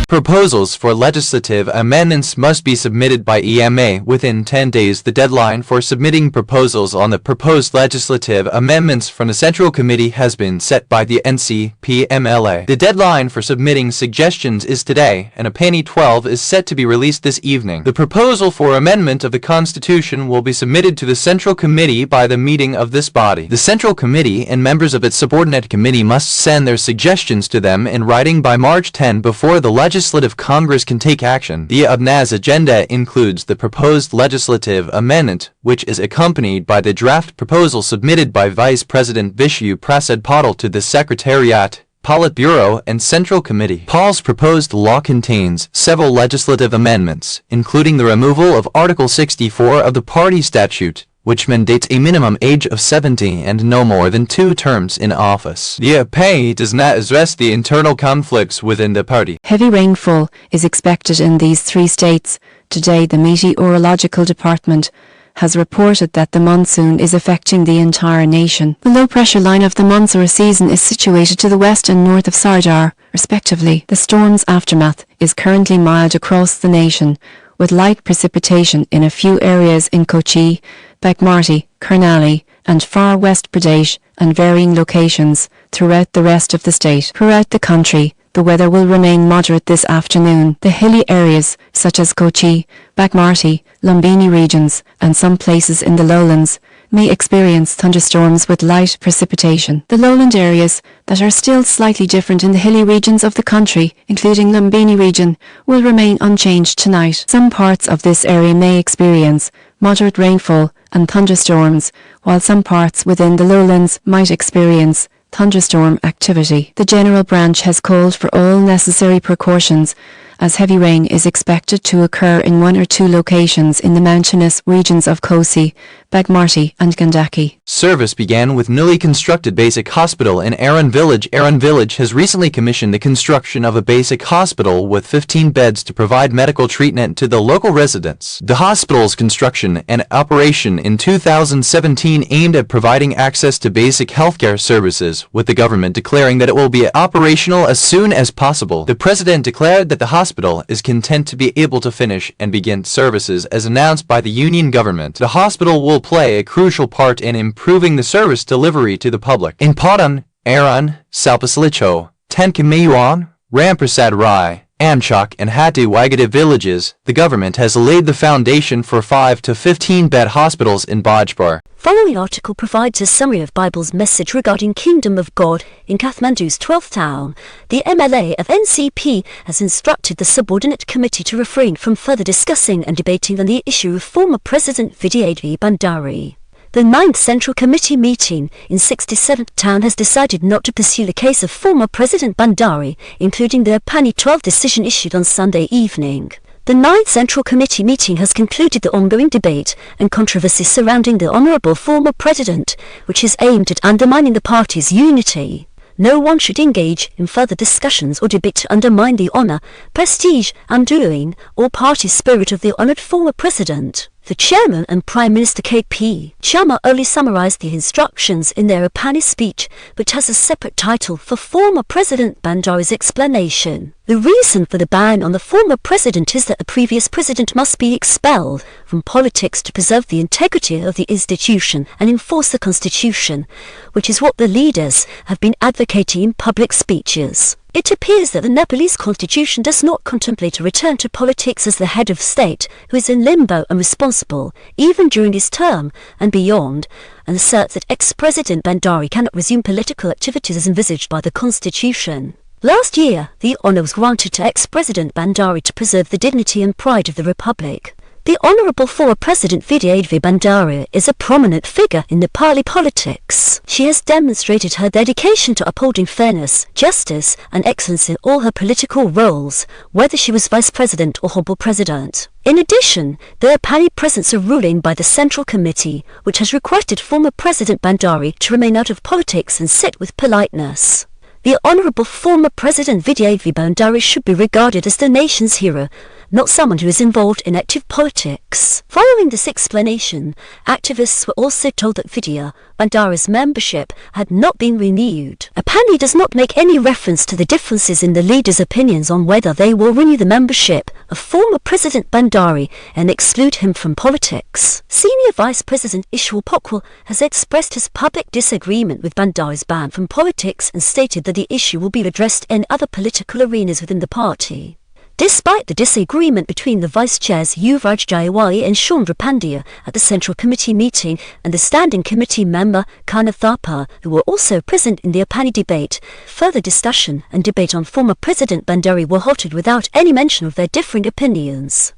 Proposals for legislative amendments must be submitted by EMA within 10 days. The deadline for submitting proposals on the proposed legislative amendments from the Central Committee has been set by the NCPMLA. The deadline for submitting suggestions is today, and a Penny 12 is set to be released this evening. The proposal for amendment of the Constitution will be submitted to the Central Committee by the meeting of this body. The Central Committee and members of its subordinate committee must send their suggestions to them in writing by March 10 before the Legislative Congress can take action. The UBNA's agenda includes the proposed legislative amendment, which is accompanied by the draft proposal submitted by Vice President Vishnu Prasad Patil to the Secretariat, Politburo, and Central Committee. Paul's proposed law contains several legislative amendments, including the removal of Article 64 of the party statute, which mandates a minimum age of 70 and no more than 2 terms in office. The APA does not address the internal conflicts within the party. Heavy rainfall is expected in these 3 states. Today, the Meteorological Department has reported that the monsoon is affecting the entire nation. The low-pressure line of the monsoon season is situated to the west and north of Sardar, respectively. The storm's aftermath is currently mild across the nation, with light precipitation in a few areas in Kochi, Bagmati, Karnali, and far west Pradesh, and varying locations throughout the rest of the state. Throughout the country, the weather will remain moderate this afternoon. The hilly areas, such as Kochi, Bagmati, Lumbini regions, and some places in the lowlands, may experience thunderstorms with light precipitation. The lowland areas that are still slightly different in the hilly regions of the country, including Lumbini region, will remain unchanged tonight. Some parts of this area may experience moderate rainfall and thunderstorms, while some parts within the lowlands might experience thunderstorm activity. The General Branch has called for all necessary precautions, as heavy rain is expected to occur in 1 or 2 locations in the mountainous regions of Kosi, Bagmati, and Gandaki. Service began with newly constructed basic hospital in Aran Village. Aran Village has recently commissioned the construction of a basic hospital with 15 beds to provide medical treatment to the local residents. The hospital's construction and operation in 2017 aimed at providing access to basic healthcare services, with the government declaring that it will be operational as soon as possible. The president declared that the hospital is content to be able to finish and begin services as announced by the union government. The hospital will play a crucial part in improving the service delivery to the public. In Patan, Aran, Salpaslicho, Tenkamayuan, Ramprasad Rai, Amchak, and Hatti Wagada villages, the government has laid the foundation for 5 to 15 bed hospitals in Bajpur. Following article provides a summary of Bible's message regarding Kingdom of God in Kathmandu's 12th town. The MLA of NCP has instructed the subordinate committee to refrain from further discussing and debating on the issue of former President Vidyadhri Bhandari. The 9th Central Committee meeting in 67th town has decided not to pursue the case of former President Bhandari, including the Pani 12 decision issued on Sunday evening. The 9th Central Committee meeting has concluded the ongoing debate and controversy surrounding the Honourable former President, which is aimed at undermining the party's unity. No one should engage in further discussions or debate to undermine the honour, prestige, undoing, or party spirit of the honoured former President. The Chairman and Prime Minister KP Sharma only summarised the instructions in their Apani speech, but has a separate title for former President Bhandari's explanation. The reason for the ban on the former president is that the previous president must be expelled from politics to preserve the integrity of the institution and enforce the constitution, which is what the leaders have been advocating in public speeches. It appears that the Nepalese constitution does not contemplate a return to politics as the head of state, who is in limbo and responsible, even during his term and beyond, and asserts that ex-President Bhandari cannot resume political activities as envisaged by the constitution. Last year, the honour was granted to ex-President Bhandari to preserve the dignity and pride of the Republic. The Honourable former President Vidyadhri Bhandari is a prominent figure in Nepali politics. She has demonstrated her dedication to upholding fairness, justice, and excellence in all her political roles, whether she was Vice President or Honorable President. In addition, the Apani presents a ruling by the Central Committee, which has requested former President Bhandari to remain out of politics and sit with politeness. The Honourable former President Vidyadhri Bhandari should be regarded as the nation's hero not someone who is involved in active politics. Following this explanation, activists were also told that Vidya Bandari's membership had not been renewed. APANI does not make any reference to the differences in the leaders' opinions on whether they will renew the membership of former President Bandari and exclude him from politics. Senior Vice President Ishwar Pokwal has expressed his public disagreement with Bandari's ban from politics and stated that the issue will be addressed in other political arenas within the party. Despite the disagreement between the vice-chairs Yuvraj Jayawali and Chandra Pandya at the Central Committee meeting and the Standing Committee member Kana Thapa, who were also present in the APANI debate, further discussion and debate on former President Bandari were halted without any mention of their differing opinions.